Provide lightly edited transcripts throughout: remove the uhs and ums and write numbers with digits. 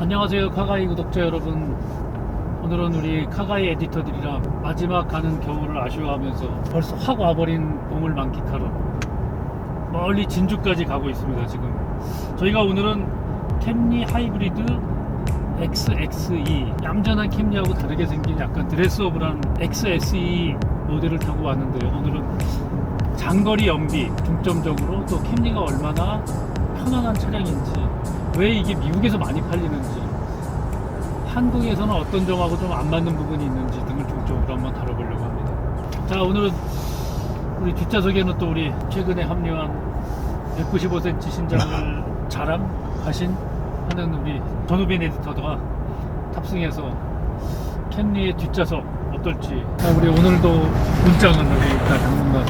안녕하세요, 카가이 구독자 여러분. 오늘은 우리 카가이 에디터들이랑 마지막 가는 겨울을 아쉬워하면서 벌써 확 와버린 봄을 만끽하러 멀리 진주까지 가고 있습니다. 지금 저희가 오늘은 캠리 하이브리드 XXE, 얌전한 캠리하고 다르게 생긴 약간 드레스업을한 XSE 모델을 타고 왔는데요. 오늘은 장거리 연비 중점적으로, 또 캠리가 얼마나 편안한 차량인지, 왜 이게 미국에서 많이 팔리는지, 한국에서는 어떤 점하고 좀 안 맞는 부분이 있는지 등을 중점으로 한번 다뤄보려고 합니다. 자, 오늘은 우리 뒷좌석에는 또 우리 최근에 합류한 195cm 신장을 자랑하신 하는 우리 전우빈 에디터가 탑승해서 캠리의 뒷좌석 어떨지. 자, 우리 오늘도 문장은 우리 당분간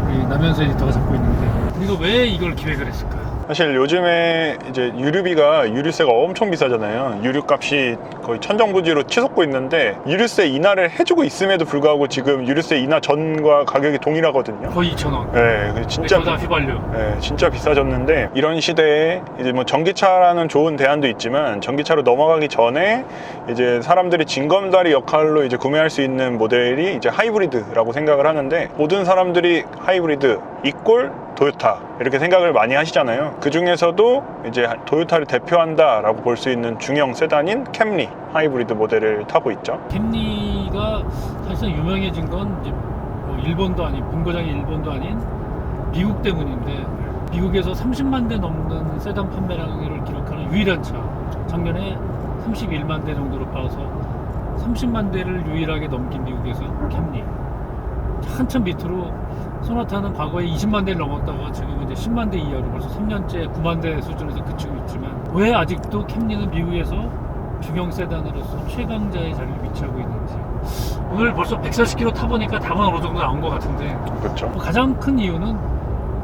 우리 남현수 에디터가 잡고 있는데, 우리가 왜 이걸 기획을 했을까? 사실 요즘에 이제 유류비가, 유류세가 엄청 비싸잖아요. 유류값이 거의 천정부지로 치솟고 있는데, 유류세 인하를 해주고 있음에도 불구하고 지금 유류세 인하 전과 가격이 동일하거든요. 거의 2,000원. 네, 진짜 휘발유. 네, 진짜 비싸졌는데, 이런 시대에 이제 뭐 전기차라는 좋은 대안도 있지만, 전기차로 넘어가기 전에 이제 사람들이 징검다리 역할로 이제 구매할 수 있는 모델이 이제 하이브리드라고 생각을 하는데, 모든 사람들이 하이브리드 이꼴 도요타 이렇게 생각을 많이 하시잖아요. 그 중에서도 이제 도요타를 대표한다 라고 볼 수 있는 중형 세단인 캠리 하이브리드 모델을 타고 있죠. 캠리가 사실상 유명해진 건 이제 뭐 일본도 아닌, 본거장이 일본도 아닌 미국 때문인데, 미국에서 30만 대 넘는 세단 판매량을 기록하는 유일한 차, 작년에 31만 대 정도로 빠져서 30만 대를 유일하게 넘긴 미국에서 캠리. 한참 밑으로 소나타는 과거에 20만 대를 넘었다가 지금은 이제 10만 대 이하로 벌써 3년째 9만 대 수준에서 그치고 있지만, 왜 아직도 캠리는 미국에서 중형 세단으로서 최강자의 자리를 위치하고 있는지, 오늘 벌써 140km 타보니까 답은 어느 정도 나온 것 같은데, 그렇죠. 가장 큰 이유는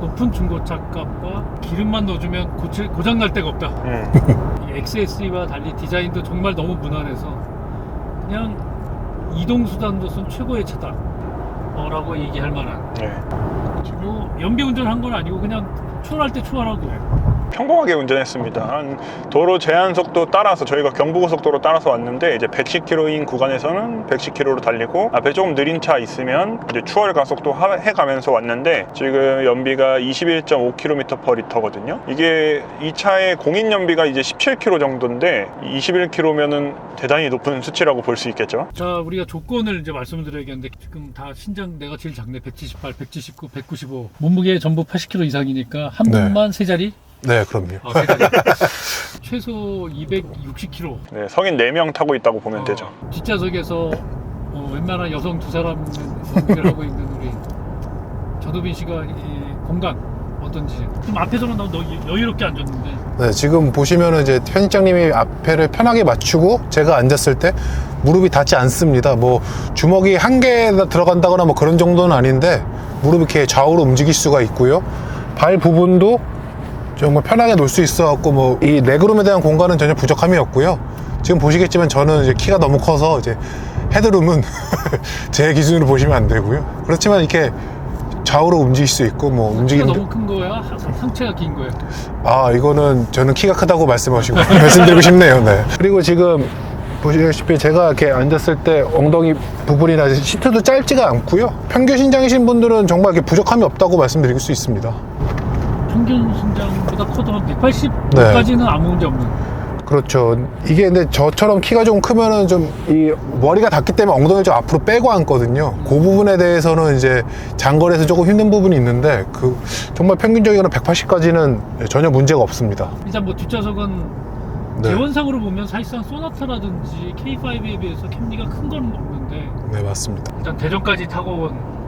높은 중고차 값과 기름만 넣어주면 고장날 데가 없다. 이 XSE와 달리 디자인도 정말 너무 무난해서 그냥 이동수단으로서는 최고의 차다 라고 얘기할 만한. 네. 뭐 연비 운전한 건 아니고 그냥 초월할 때 초월하고. 평범하게 운전했습니다. 한 도로 제한 속도 따라서, 저희가 경부고속도로 따라서 왔는데, 이제 110km인 구간에서는 110km로 달리고, 앞에 조금 느린 차 있으면 이제 추월 가속도 해가면서 왔는데, 지금 연비가 21.5km/L거든요. 이게 이 차의 공인 연비가 이제 17km 정도인데, 21km면은 대단히 높은 수치라고 볼 수 있겠죠. 자, 우리가 조건을 이제 말씀을 드려야겠는데, 지금 다 신장 내가 제일 작네. 178, 179, 195. 몸무게 전부 80kg 이상이니까 한 네. 분만 세 자리? 네, 그럼요. 세 자리. 최소 260kg. 네, 성인 4명 타고 있다고 보면 되죠. 뒷좌석에서 웬만한 여성 두 사람 연기를 하고 있는 우리 전우빈 씨가 이 공간 어떤지. 좀 앞에서는 너무 여유롭게 앉았는데. 네, 지금 보시면은 이제 편집장님이 앞에를 편하게 맞추고 제가 앉았을 때 무릎이 닿지 않습니다. 뭐 주먹이 한 개 들어간다거나 뭐 그런 정도는 아닌데, 무릎이 이렇게 좌우로 움직일 수가 있고요. 발 부분도 정말 편하게 놓을 수 있어갖고, 뭐 이 레그룸에 대한 공간은 전혀 부족함이 없고요. 지금 보시겠지만 저는 이제 키가 너무 커서 이제 헤드룸은 제 기준으로 보시면 안 되고요. 그렇지만 이렇게 좌우로 움직일 수 있고, 뭐 키가 움직이는. 너무 큰 거야? 상체가 긴 거야? 아, 이거는 저는 키가 크다고 말씀하시고 말씀드리고 싶네요. 네. 그리고 지금 보시다시피 제가 이렇게 앉았을 때 엉덩이 부분이나 시트도 짧지가 않고요. 평균 신장이신 분들은 정말 이렇게 부족함이 없다고 말씀드릴 수 있습니다. 평균 신장보다 커도 한 180까지는 아무 문제 없는. 그렇죠. 이게 근데 저처럼 키가 좀 크면은 좀 이 머리가 닿기 때문에 엉덩이를 좀 앞으로 빼고 앉거든요. 그 부분에 대해서는 이제 장거리에서 조금 힘든 부분이 있는데, 그 정말 평균적으로 180까지는 전혀 문제가 없습니다. 일단 뭐 뒷좌석은 네. 개원상으로 보면 사실상 소나타라든지 K5에 비해서 캠리가 큰 건 없는데, 네, 맞습니다. 일단 대전까지 타고 온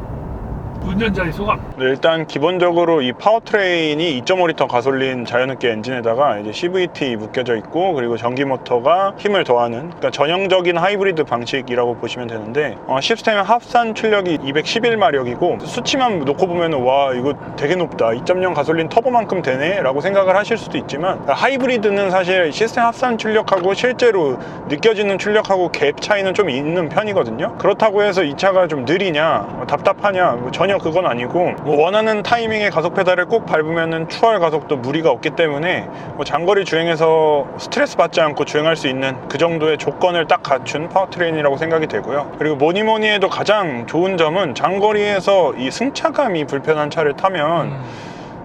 운전자의 소감. 네, 일단 기본적으로 이 파워트레인이 2.5L 가솔린 자연흡기 엔진에다가 이제 CVT 묶여져 있고, 그리고 전기 모터가 힘을 더하는, 그러니까 전형적인 하이브리드 방식이라고 보시면 되는데, 시스템의 합산 출력이 211마력이고 수치만 놓고 보면 와, 이거 되게 높다, 2.0 가솔린 터보만큼 되네 라고 생각을 하실 수도 있지만, 하이브리드는 사실 시스템 합산 출력하고 실제로 느껴지는 출력하고 갭 차이는 좀 있는 편이거든요. 그렇다고 해서 이 차가 좀 느리냐, 답답하냐, 전혀 전혀 그건 아니고 뭐 원하는 타이밍에 가속 페달을 꼭 밟으면은 추월 가속도 무리가 없기 때문에 뭐 장거리 주행에서 스트레스 받지 않고 주행할 수 있는 그 정도의 조건을 딱 갖춘 파워트레인이라고 생각이 되고요. 그리고 뭐니 해도 가장 좋은 점은 장거리에서 이 승차감이 불편한 차를 타면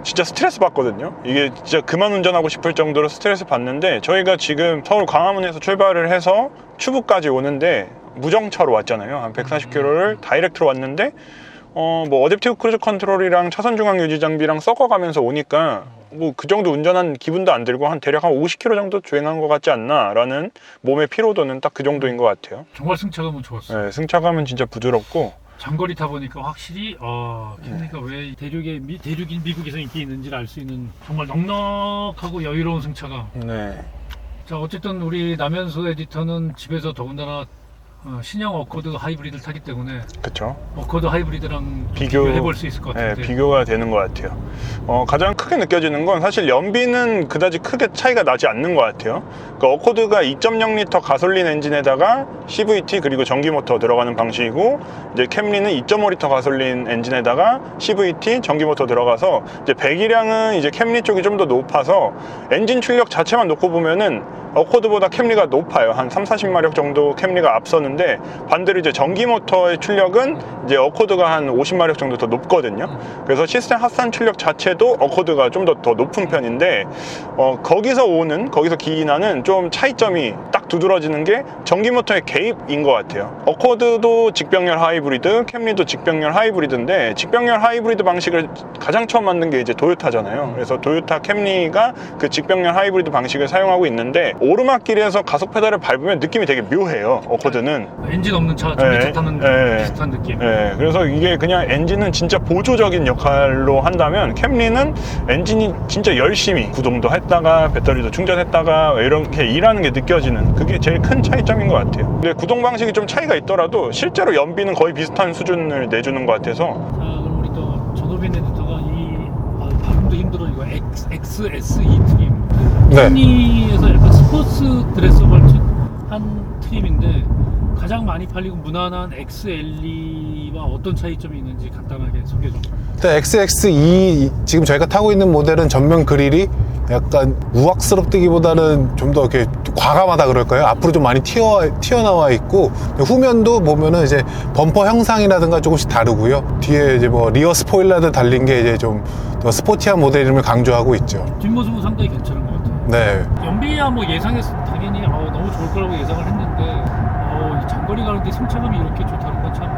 진짜 스트레스 받거든요. 이게 진짜 그만 운전하고 싶을 정도로 스트레스 받는데, 저희가 지금 서울 광화문에서 출발을 해서 추부까지 오는데 무정차로 왔잖아요. 한 140km를 다이렉트로 왔는데 뭐 어댑티브 크루즈 컨트롤이랑 차선 중앙 유지 장비랑 섞어가면서 오니까 뭐 그 정도 운전한 기분도 안 들고 대략 한 50km 정도 주행한 것 같지 않나 라는 몸의 피로도는 딱 그 정도인 것 같아요. 정말 승차감은 좋았어요. 네, 승차감은 진짜 부드럽고 장거리 타보니까 확실히 캠리가 왜 대륙인 미국에서 인기 있는지를 알 수 있는 정말 넉넉하고 여유로운 승차감. 네. 자, 어쨌든 우리 남현수 에디터는 집에서 더군다나 신형 어코드 하이브리드를 타기 때문에 그쵸. 어코드 하이브리드랑 비교해볼 수 있을 것 같은데. 네, 비교가 되는 것 같아요. 가장 크게 느껴지는 건 사실 연비는 그다지 크게 차이가 나지 않는 것 같아요. 그러니까 어코드가 2.0L 가솔린 엔진에다가 CVT 그리고 전기 모터 들어가는 방식이고, 이제 캠리는 2.5L 가솔린 엔진에다가 CVT 전기 모터 들어가서 이제 배기량은 이제 캠리 쪽이 좀 더 높아서 엔진 출력 자체만 놓고 보면은 어코드보다 캠리가 높아요. 한 30-40마력 정도 캠리가 앞서는데, 반대로 이제 전기 모터의 출력은 이제 어코드가 한 50마력 정도 더 높거든요. 그래서 시스템 합산 출력 자체도 어코드가 좀 더 높은 편인데, 거기서 기인하는 좀 차이점이 딱 두드러지는 게 전기 모터의 개입인 것 같아요. 어코드도 직병렬 하이브리드, 캠리도 직병렬 하이브리드인데, 직병렬 하이브리드 방식을 가장 처음 만든 게 이제 도요타잖아요. 그래서 도요타 캠리가 그 직병렬 하이브리드 방식을 사용하고 있는데, 오르막길에서 가속 페달을 밟으면 느낌이 되게 묘해요. 어코드는 엔진 없는 차 전기차 타는 비슷한 느낌. 네, 그래서 이게 그냥 엔진은 진짜 보조적인 역할로 한다면, 캠리는 엔진이 진짜 열심히 구동도 했다가 배터리도 충전했다가 이렇게 일하는 게 느껴지는, 그게 제일 큰 차이점인 것 같아요. 근데 구동 방식이 좀 차이가 있더라도 실제로 연비는 거의 비슷한 수준을 내주는 것 같아서. 자, 그럼 우리 또 전호빈 에디터가 발음도 힘들어 이거 XSE 트림. 네. 캠리에서 약간 스포츠 드레서블 한 트림인데, 가장 많이 팔리고 무난한 XLE와 어떤 차이점이 있는지 간단하게 소개 좀. 일단 XXE 지금 저희가 타고 있는 모델은 전면 그릴이 약간 우악스럽다기보다는 좀 더 이렇게 과감하다 그럴까요? 앞으로 좀 많이 튀어나와 있고, 후면도 보면은 이제 범퍼 형상이라든가 조금씩 다르고요. 뒤에 이제 뭐 리어 스포일러도 달린 게 이제 좀 더 스포티한 모델임을 강조하고 있죠. 뒷모습은 상당히 괜찮은 것 같아요. 네. 연비야 뭐 예상했을 때 당연히 너무 좋을 거라고 예상을 했는데, 이 장거리 가는데 승차감이 이렇게 좋다는 건 참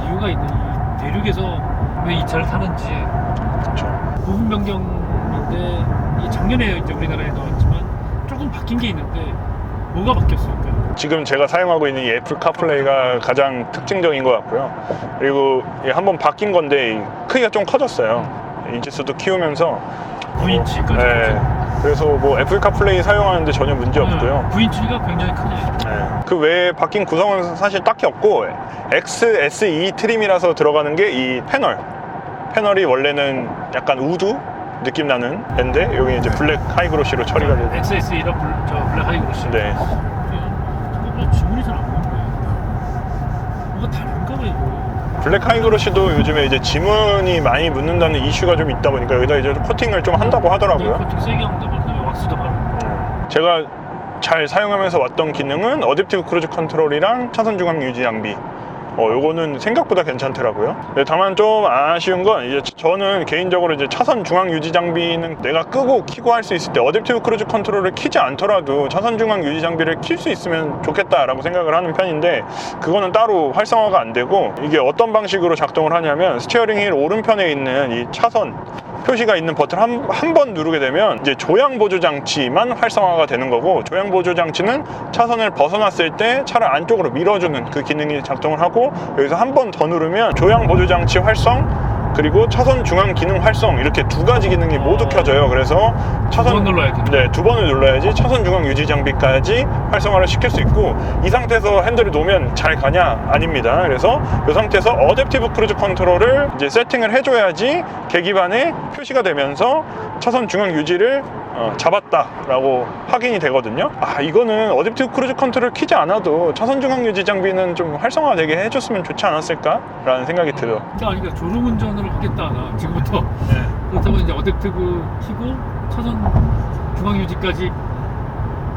이유가 있네. 이 대륙에서 왜 이 차를 타는지. 그렇죠. 부분 변경인데, 이 작년에 이제 우리나라에 나왔지만 조금 바뀐 게 있는데 뭐가 바뀌었을까요? 지금 제가 사용하고 있는 이 애플 카플레이가 가장 특징적인 것 같고요. 그리고 한번 바뀐 건데 크기가 좀 커졌어요. 인치수도 키우면서 9인치까지. 네. 그래서 뭐 애플 카플레이 사용하는데 전혀 문제 없고요. 9인치가 굉장히 크네요. 네. 그 외에 바뀐 구성은 사실 딱히 없고, XSE 트림이라서 들어가는 게 이 패널이 원래는 약간 우드 느낌 나는 앤데, 여기 이제 블랙 하이그로시로 처리가 되고. XSE랑 블랙 하이그로시. 네. 생각보다 지문이 잘 안 보이네요. 뭐가 다른가 봐 이거. 블랙 하이그로시도 요즘에 이제 지문이 많이 묻는다는 이슈가 좀 있다 보니까 여기다 이제 코팅을 좀 한다고 하더라고요. 코팅 세게 한다고 그다음에 왁스도 바르고. 제가 잘 사용하면서 왔던 기능은 어댑티브 크루즈 컨트롤이랑 차선 중앙 유지 장비. 요거는 생각보다 괜찮더라고요. 다만 좀 아쉬운 건, 이제 저는 개인적으로 이제 차선 중앙 유지 장비는 내가 끄고 켜고 할 수 있을 때 어댑티브 크루즈 컨트롤을 켜지 않더라도 차선 중앙 유지 장비를 켤 수 있으면 좋겠다라고 생각을 하는 편인데, 그거는 따로 활성화가 안 되고, 이게 어떤 방식으로 작동을 하냐면, 스티어링 휠 오른편에 있는 이 차선 표시가 있는 버튼을 한 번 누르게 되면 이제 조향 보조 장치만 활성화가 되는 거고, 조향 보조 장치는 차선을 벗어났을 때 차를 안쪽으로 밀어주는 그 기능이 작동을 하고, 여기서 한 번 더 누르면 조향 보조 장치 활성 그리고 차선 중앙 기능 활성, 이렇게 두 가지 기능이 모두 켜져요. 그래서 차선 2번 눌러야 돼. 네, 2번을 눌러야지 차선 중앙 유지 장비까지 활성화를 시킬 수 있고, 이 상태에서 핸들을 놓으면 잘 가냐? 아닙니다. 그래서 이 상태에서 어댑티브 크루즈 컨트롤을 이제 세팅을 해줘야지 계기판에 표시가 되면서 차선 중앙 유지를 잡았다라고 확인이 되거든요. 이거는 어댑티브 크루즈 컨트롤 키지 않아도 차선 중앙 유지 장비는 좀 활성화되게 해줬으면 좋지 않았을까라는 생각이 들어요. 그러니까 졸음 운전을 하겠다 나 지금부터. 그렇다고 이제 어댑티브 키고 차선 중앙 유지까지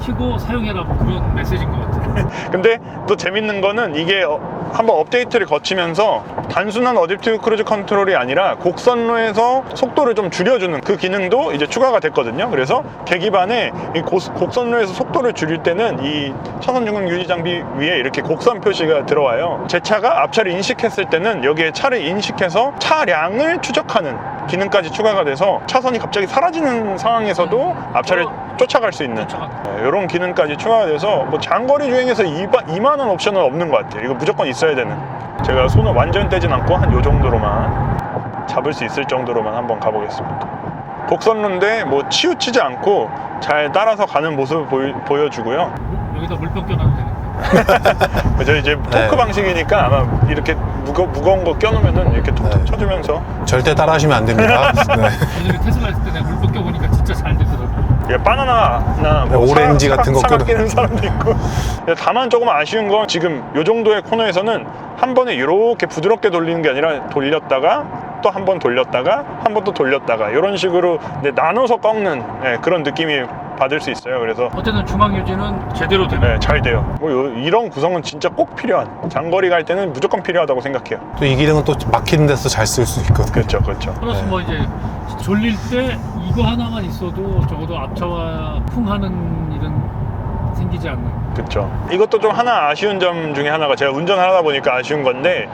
키고 사용해라 뭐 그런 메시지인 것 같아요. 근데 또 재밌는 거는 이게 한번 업데이트를 거치면서 단순한 어댑티브 크루즈 컨트롤이 아니라 곡선로에서 속도를 좀 줄여주는 그 기능도 이제 추가가 됐거든요. 그래서 계기판에 이 곡선로에서 속도를 줄일 때는 이 차선 중앙 유지 장비 위에 이렇게 곡선 표시가 들어와요. 제 차가 앞차를 인식했을 때는 여기에 차를 인식해서 차량을 추적하는 기능까지 추가가 돼서 차선이 갑자기 사라지는 상황에서도 앞차를 쫓아갈 수 있는 이런 기능까지 추가가 돼서 뭐 장거리 주행에서 이만한 옵션은 없는 것 같아요. 이거 무조건 있어야 되는. 제가 손을 완전 떼진 않고 한 요 정도로만 잡을 수 있을 정도로만 한번 가보겠습니다. 곡선로인데 뭐 치우치지 않고 잘 따라서 가는 모습을 보여주고요. 여기다 물병 껴놔도 되니까. 저 이제 토크 방식이니까 아마 이렇게 무거운 거 껴놓으면은 이렇게 툭툭 쳐주면서. 절대 따라하시면 안 됩니다. 네. 예전에 테슬라 했을 때 내가 물병 껴보니까 진짜 잘 되더라고. 바나나나 뭐 오렌지 같은 거 사각 끼는 사람도 있고. 다만 조금 아쉬운 건 지금 요 정도의 코너에서는 한 번에 이렇게 부드럽게 돌리는 게 아니라 돌렸다가 또 한 번 돌렸다가 한 번 또 돌렸다가 이런 식으로 나눠서 꺾는 그런 느낌이 받을 수 있어요. 그래서 어쨌든 중앙 유지는 제대로 되네. 잘 돼요. 이런 구성은 진짜 꼭 필요한, 장거리 갈 때는 무조건 필요하다고 생각해요. 또 이 기능은 또 막히는 데서 잘 쓸 수 있거든요. 그렇죠. 플러스 뭐 이제 졸릴 때 이거 하나만 있어도 적어도 앞차와 풍하는 일은 생기지 않는. 그렇죠. 이것도 좀 하나 아쉬운 점 중에 하나가, 제가 운전하다 보니까 아쉬운 건데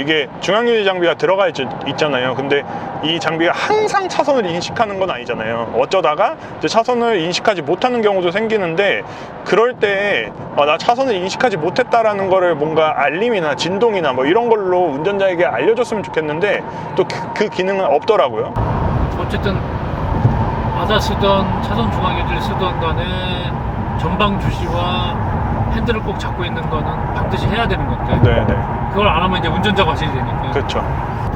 이게 중앙유지 장비가 들어가 있잖아요. 근데 이 장비가 항상 차선을 인식하는 건 아니잖아요. 어쩌다가 이제 차선을 인식하지 못하는 경우도 생기는데, 그럴 때 나 차선을 인식하지 못했다라는 거를 뭔가 알림이나 진동이나 뭐 이런 걸로 운전자에게 알려줬으면 좋겠는데 또 그 기능은 없더라고요. 어쨌든 아다 쓰던 차선 중앙 유지를 쓰던 간에 전방 주시와 핸들을 꼭 잡고 있는 거는 반드시 해야 되는 건데, 네네. 그걸 안 하면 이제 운전자가 하셔야 되니까. 그렇죠.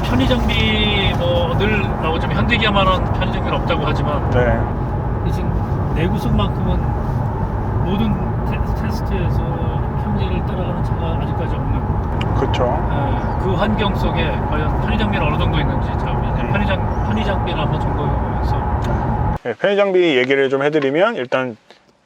편의 장비 뭐 늘 나오지만 현대기아만한 편의 장비는 없다고 하지만 네. 지금 내구성만큼은 모든 테스트에서 캠리를 따라가는 차가 아직까지 없는. 그렇죠. 그 환경 속에 과연 편의 장비는 어느 정도 있는지 편의 장비를 한번 점검해서. 네, 편의 장비 얘기를 좀 해드리면, 일단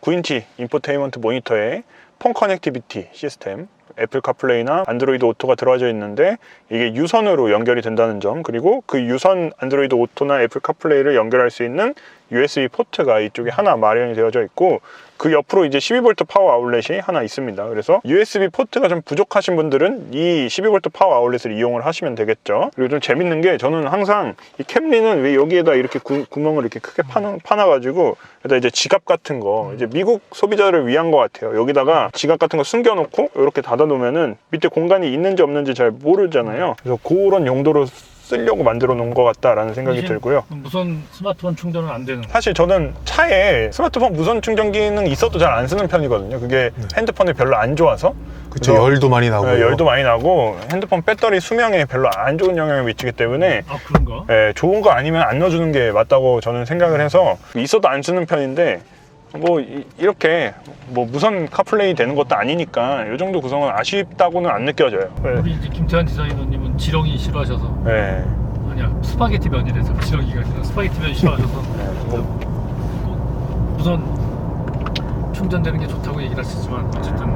9인치 인포테인먼트 모니터에 폰 커넥티비티 시스템, 애플 카플레이나 안드로이드 오토가 들어져 있는데 이게 유선으로 연결이 된다는 점, 그리고 그 유선 안드로이드 오토나 애플 카플레이를 연결할 수 있는 USB 포트가 이쪽에 하나 마련이 되어져 있고, 그 옆으로 이제 12V 파워 아울렛이 하나 있습니다. 그래서 USB 포트가 좀 부족하신 분들은 이 12V 파워 아울렛을 이용을 하시면 되겠죠. 그리고 좀 재밌는 게, 저는 항상 이 캠리는 왜 여기에다 이렇게 구멍을 이렇게 크게 파놔가지고 여기다 이제 지갑 같은 거, 이제 미국 소비자를 위한 것 같아요. 여기다가 지갑 같은 거 숨겨놓고 이렇게 닫아놓으면은 밑에 공간이 있는지 없는지 잘 모르잖아요. 그래서 그런 용도로 쓰려고 만들어 놓은 것 같다라는 생각이 들고요. 무선 스마트폰 충전은 안 되는. 사실 저는 차에 스마트폰 무선 충전 기능 있어도 잘 안 쓰는 편이거든요. 그게 핸드폰에 별로 안 좋아서. 그렇죠. 열도 많이 나고. 열도 많이 나고 핸드폰 배터리 수명에 별로 안 좋은 영향을 미치기 때문에. 그런가? 좋은 거 아니면 안 넣어주는 게 맞다고 저는 생각을 해서 있어도 안 쓰는 편인데, 뭐 이렇게 뭐 무선 카플레이 되는 것도 아니니까 이 정도 구성은 아쉽다고는 안 느껴져요. 우리 이제 김태환 디자이너님은 지렁이 싫어하셔서. 네. 아니야, 스파게티 면이라서 지렁이가 아니라 스파게티 면 싫어하셔서 꼭 무선 충전되는 게 좋다고 얘기를 하시지만, 어쨌든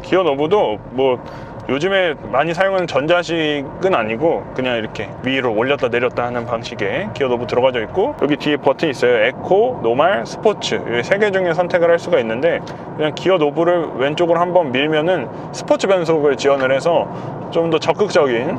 기어 노브도 뭐 요즘에 많이 사용하는 전자식은 아니고 그냥 이렇게 위로 올렸다 내렸다 하는 방식의 기어 노브 들어가져 있고, 여기 뒤에 버튼이 있어요. 에코, 노말, 스포츠, 이 세 개 중에 선택을 할 수가 있는데, 그냥 기어 노브를 왼쪽으로 한번 밀면은 스포츠 변속을 지원을 해서 좀 더 적극적인,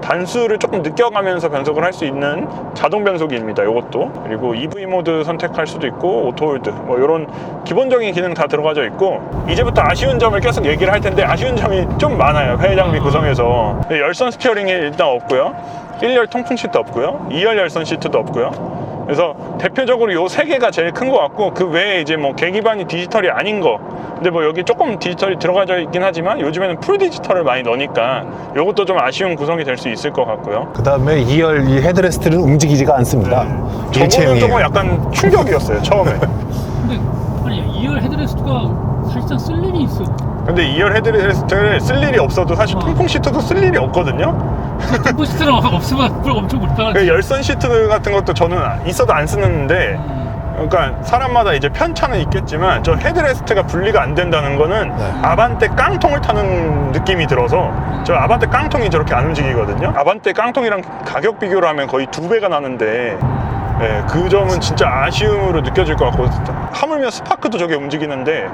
단수를 조금 느껴가면서 변속을 할 수 있는 자동 변속기입니다. 이것도. 그리고 EV 모드 선택할 수도 있고 오토홀드, 뭐 이런 기본적인 기능 다 들어가져 있고, 이제부터 아쉬운 점을 계속 얘기를 할 텐데 아쉬운 점이 좀 많아요. 편의 장비 구성에서. 열선 스티어링이 일단 없고요, 1열 통풍 시트 없고요, 2열 열선 시트도 없고요, 그래서 대표적으로 요 세 개가 제일 큰 것 같고, 그 외에 이제 뭐 계기판이 디지털이 아닌 거, 근데 뭐 여기 조금 디지털이 들어가져 있긴 하지만 요즘에는 풀 디지털을 많이 넣으니까 요것도 좀 아쉬운 구성이 될 수 있을 것 같고요. 그 다음에 2열 이 헤드레스트는 움직이지가 않습니다. 저거는 일체형이에요. 조금 약간 충격이었어요, 처음에. 근데 아니 2열 헤드레스트가 사실상 쓸 일이 있어. 근데 2열 헤드레스트를 쓸 일이 없어도 사실 통풍 시트도 쓸 일이 없거든요. 템포 시트는 없으면 그걸 엄청 불편하지. 그 열선 시트 같은 것도 저는 있어도 안 쓰는데, 그러니까 사람마다 이제 편차는 있겠지만 저 헤드레스트가 분리가 안 된다는 거는 네. 아반떼 깡통을 타는 느낌이 들어서, 저 아반떼 깡통이 저렇게 안 움직이거든요. 아반떼 깡통이랑 가격 비교를 하면 거의 2배가 나는데, 네, 그 점은 진짜 아쉬움으로 느껴질 것 같고, 하물며 스파크도 저게 움직이는데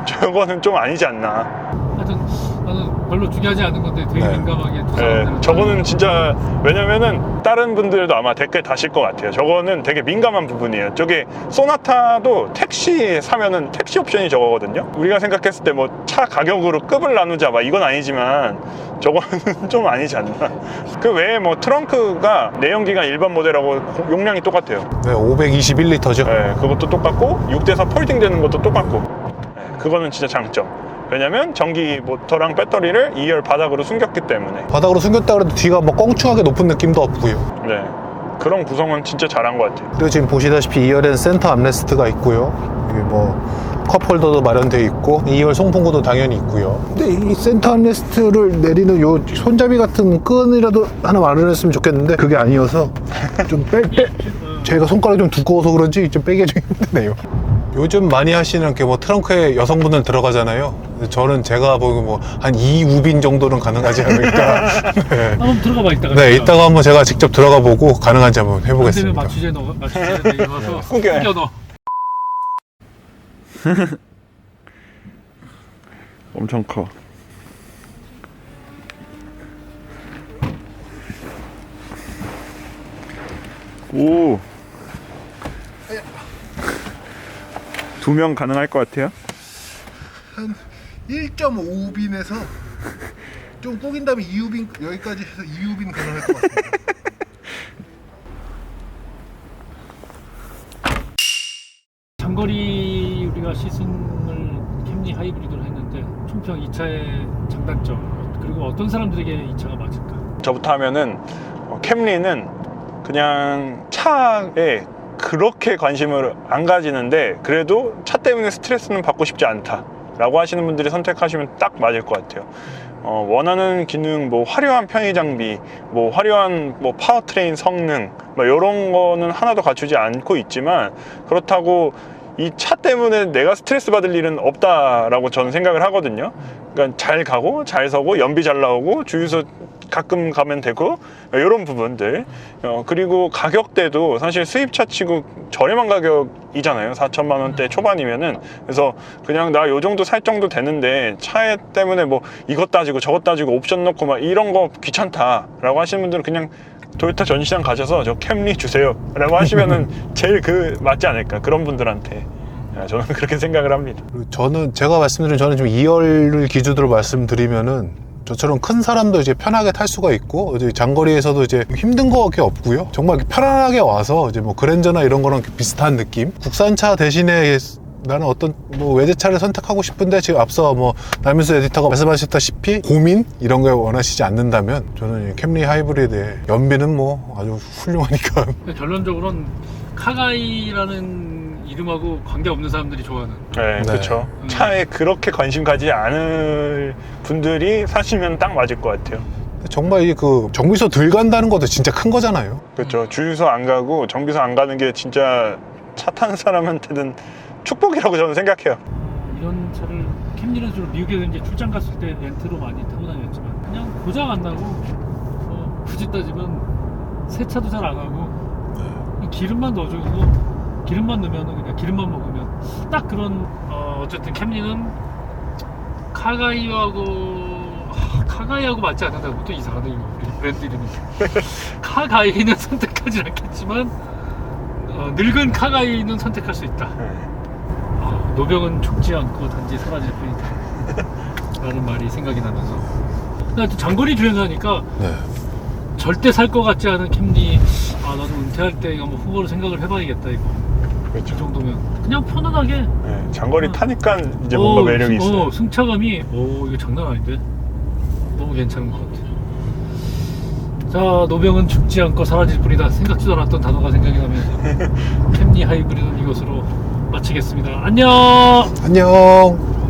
저거는 좀 아니지 않나. 하여튼 나는 별로 중요하지 않은 건데 되게 네. 민감하게 두 네, 사람들은 저거는 진짜, 왜냐면은 다른 분들도 아마 댓글 다실 것 같아요. 저거는 되게 민감한 부분이에요. 저게 소나타도 택시 사면은 택시 옵션이 저거거든요. 우리가 생각했을 때 뭐 차 가격으로 급을 나누자 막 이건 아니지만 저거는 좀 아니지 않나. 그 외에 뭐 트렁크가 내연기관 일반 모델하고 용량이 똑같아요. 네, 521리터죠. 네, 그것도 똑같고 6대4 폴딩 되는 것도 똑같고, 네, 그거는 진짜 장점. 왜냐면 전기 모터랑 배터리를 2열 바닥으로 숨겼기 때문에. 바닥으로 숨겼다 그래도 뒤가 뭐 껑충하게 높은 느낌도 없고요. 네, 그런 구성은 진짜 잘한 것 같아요. 그리고 지금 보시다시피 2열에는 센터 암레스트가 있고요. 여기 뭐 컵홀더도 마련되어 있고 2열 송풍구도 당연히 있고요. 근데 이 센터 암레스트를 내리는 요 손잡이 같은 끈이라도 하나 마련했으면 좋겠는데 그게 아니어서 좀 제가 손가락이 좀 두꺼워서 그런지 좀 빼기가 좀 힘드네요. 요즘 많이 하시는 게 뭐 트렁크에 여성분들 들어가잖아요. 저는 제가 보기엔 뭐 한 2우빈 정도는 가능하지 않을까. 네. 한번 들어가 봐 이따가. 네, 이따가 한번 제가 직접 들어가 보고 가능한지 한번 안 되면 해보겠습니다. 맞추제 넣어서 구겨. 구겨 넣어. 엄청 커. 오. 2명 가능할 것 같아요? 한 1.5우빈에서 좀 꾸긴 다음에 2우빈 여기까지 해서 2우빈 가능할 것 같습니다. 장거리 우리가 시승을 캠리 하이브리드로 했는데 총평 이 차의 장단점 그리고 어떤 사람들에게 이 차가 맞을까? 저부터 하면은 캠리는 그냥 차에 그렇게 관심을 안 가지는데 그래도 차 때문에 스트레스는 받고 싶지 않다 라고 하시는 분들이 선택하시면 딱 맞을 것 같아요. 원하는 기능, 뭐 화려한 편의 장비, 뭐 화려한 뭐 파워트레인 성능, 뭐 이런 거는 하나도 갖추지 않고 있지만, 그렇다고 이 차 때문에 내가 스트레스 받을 일은 없다라고 저는 생각을 하거든요. 그러니까 잘 가고 잘 서고 연비 잘 나오고 주유소 가끔 가면 되고 이런 부분들. 그리고 가격대도 사실 수입차 치고 저렴한 가격이잖아요. 4천만 원대 초반이면은. 그래서 그냥 나 요 정도 살 정도 되는데 차에 때문에 뭐 이것 따지고 저것 따지고 옵션 넣고 막 이런 거 귀찮다라고 하시는 분들은 그냥 토요타 전시장 가셔서 저 캠리 주세요 라고 하시면은 제일 맞지 않을까, 그런 분들한테. 저는 그렇게 생각을 합니다. 저는 제가 말씀드린 저는 좀 2열을 기준으로 말씀드리면은 저처럼 큰 사람도 이제 편하게 탈 수가 있고 이제 장거리에서도 이제 힘든 거밖에 없고요. 정말 편안하게 와서 이제 뭐 그랜저나 이런 거랑 비슷한 느낌. 국산차 대신에 나는 어떤 뭐 외제차를 선택하고 싶은데 지금 앞서 뭐 남윤수 에디터가 말씀하셨다시피 고민 이런 거 원하시지 않는다면 저는 이 캠리 하이브리드의 연비는 뭐 아주 훌륭하니까. 결론적으로는 카가이라는 이름하고 관계없는 사람들이 좋아하는. 네, 네. 그렇죠. 차에 그렇게 관심 가지 않을 분들이 사시면 딱 맞을 것 같아요. 정말 이 그 정비소 들 간다는 것도 진짜 큰 거잖아요. 그렇죠. 주유소 안 가고 정비소 안 가는 게 진짜 차 타는 사람한테는 축복이라고 저는 생각해요. 이런 차를 캠리는 주로 미국에 이제 출장 갔을 때 렌트로 많이 타고 다녔지만 그냥 고장 안 나고 굳이 따지면 세차도 잘 안 하고 기름만 넣어주고 기름만 넣으면 그냥 기름만 먹으면 딱 그런 어쨌든 캠리는 카가이하고 맞지 않는다고 또 이상하네 이거 우리 브랜드 이름이. 카가이는 선택하지 않겠지만 늙은 카가이는 선택할 수 있다. 노병은 죽지 않고 단지 사라질 뿐이다 라는 말이 생각이 나면서. 근데 장거리 주행하니까 네. 절대 살 것 같지 않은 캠리 아 나도 은퇴할 때 이거 한번 후보를 생각을 해봐야겠다 이거. 그렇죠. 이 정도면 그냥 편안하게. 네, 장거리 타니까 이제 뭔가 매력이 있어요. 승차감이 이거 장난 아닌데 너무 괜찮은 것 같아. 자, 노병은 죽지 않고 사라질 뿐이다. 생각지도 않았던 단어가 생각이 나면서 캠리 하이브리드는 이것으로 마치겠습니다. 안녕. 안녕.